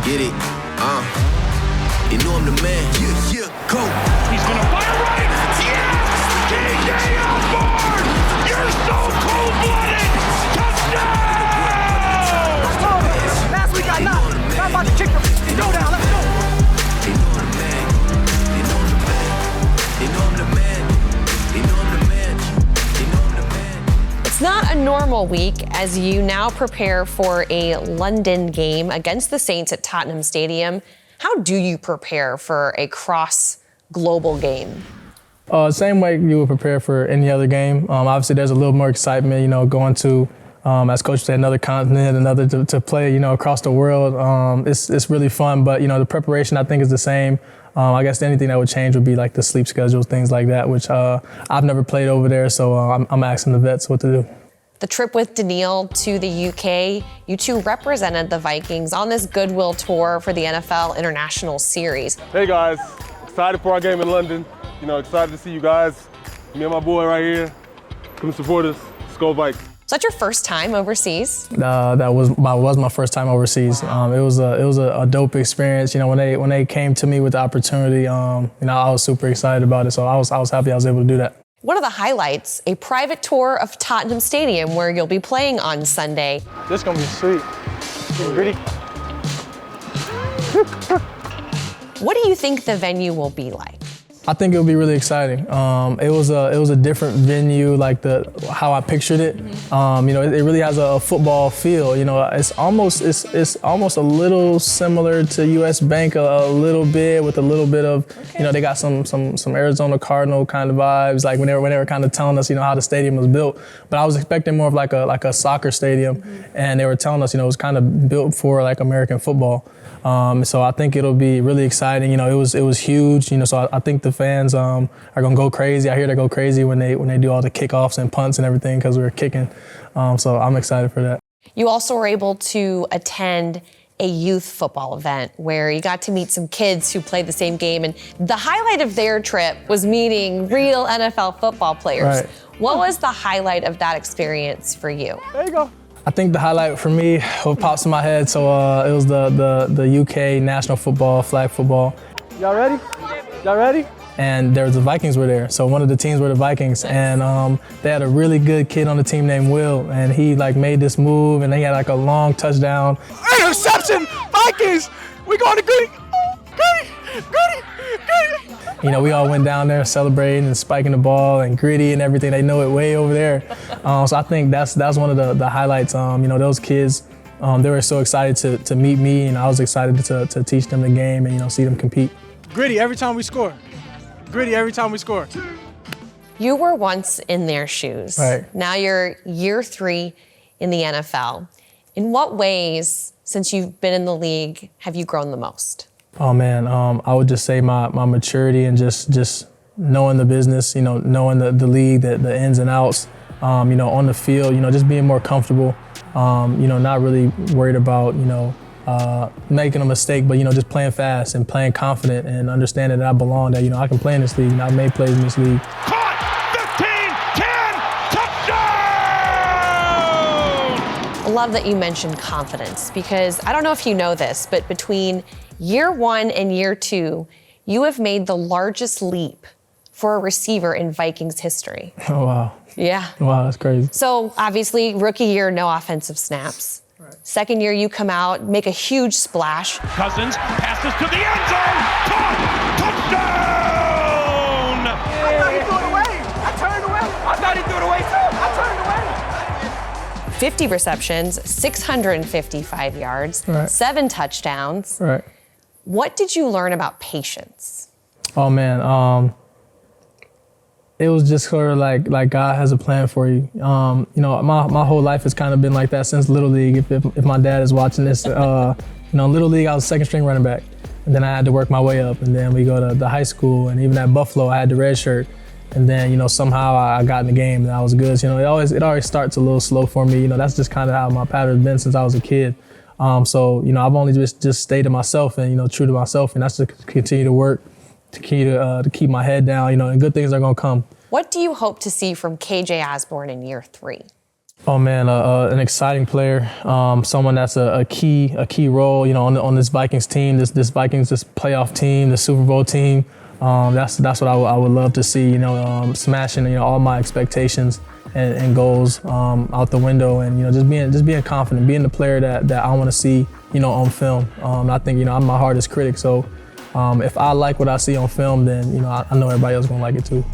Get it? You know I'm the man. Yeah, go. He's gonna fire right. Yes! K.J. Osborn! You're so cold-blooded! Touchdown! Last week I knocked. I'm about to kick him. Go down, let's go. They know I'm the man. They know I'm the man. They know I'm the man. They know I'm the man. They know I'm the man. It's not a normal week as you now prepare for a London game against the Saints at Tottenham Stadium. How do you prepare for a cross-global game? Same way you would prepare for any other game. Obviously, there's a little more excitement, going to, as Coach said, another continent, another to play, across the world. It's really fun, but, the preparation I think is the same. I guess the only thing that would change would be like the sleep schedules, things like that, which I've never played over there, so I'm asking the vets what to do. The trip with Daniil to the UK, you two represented the Vikings on this goodwill tour for the NFL International Series. Hey guys, excited for our game in London. Excited to see you guys. Me and my boy right here. Come support us. Let's go Vikings. Was that your first time overseas? That was my first time overseas. It was a dope experience. When they came to me with the opportunity, I was super excited about it. So I was happy I was able to do that. One of the highlights, a private tour of Tottenham Stadium where you'll be playing on Sunday. This is gonna be sweet. Gritty. What do you think the venue will be like? I think it'll be really exciting. It was a different venue, like how I pictured it. It really has a football feel. It's almost a little similar to US Bank a little bit, with a little bit of, they got some Arizona Cardinal kind of vibes, like when they were kind of telling us, how the stadium was built. But I was expecting more of like a soccer stadium, and they were telling us, it was kind of built for like American football. So I think it'll be really exciting. It was huge. So I think the fans are gonna go crazy. I hear they go crazy when they do all the kickoffs and punts and everything because we were kicking. So I'm excited for that. You also were able to attend a youth football event where you got to meet some kids who played the same game, and the highlight of their trip was meeting real NFL football players. Right. What was the highlight of that experience for you? There you go. I think the highlight for me, what pops in my head, so it was the UK national football, flag football. Y'all ready? Y'all ready? And the Vikings were there. So one of the teams were the Vikings, and they had a really good kid on the team named Will, and he made this move, and they had a long touchdown. Interception! Vikings! We going to Goody! Goody! We all went down there celebrating and spiking the ball and Gritty and everything. They know it way over there. So I think that's one of the highlights. Those kids, they were so excited to meet me, and I was excited to teach them the game and see them compete. Gritty every time we score. Gritty every time we score. You were once in their shoes. Right. Now you're year 3 in the NFL. In what ways, since you've been in the league, have you grown the most? Oh man, I would just say my maturity and just knowing the business, knowing the league, the ins and outs, on the field, just being more comfortable, not really worried about, making a mistake, but, just playing fast and playing confident and understanding that I belong, that, I can play in this league, I made plays in this league. Caught! 15, 10, touchdown! I love that you mentioned confidence because I don't know if you know this, but between year 1 and year 2, you have made the largest leap for a receiver in Vikings history. Oh, wow. Yeah. Wow, that's crazy. So obviously, rookie year, no offensive snaps. Right. Second year, you come out, make a huge splash. Cousins passes to the end zone. Caught! Touchdown! I thought he threw it away. I turned away. I thought he threw it away too. I turned away. 50 receptions, 655 yards, right. 7 touchdowns. Right. What did you learn about patience? Oh man, it was just sort of like God has a plan for you. My whole life has kind of been like that since Little League. If my dad is watching this, in Little League I was second string running back, and then I had to work my way up, and then we go to the high school, and even at Buffalo I had the red shirt, and then somehow I got in the game and I was good. So, it always starts a little slow for me. That's just kind of how my pattern's been since I was a kid. So I've only just stayed to myself and true to myself, and that's to continue to work, to keep my head down, and good things are gonna come. What do you hope to see from K.J. Osborn in year 3? Oh man, an exciting player, someone that's a key role, on this Vikings team, this playoff team, the Super Bowl team. That's what I would love to see, smashing, all my expectations and goals out the window, and just being confident, being the player that I want to see, on film. I think I'm my hardest critic, so if I like what I see on film, then I know everybody else gonna like it too.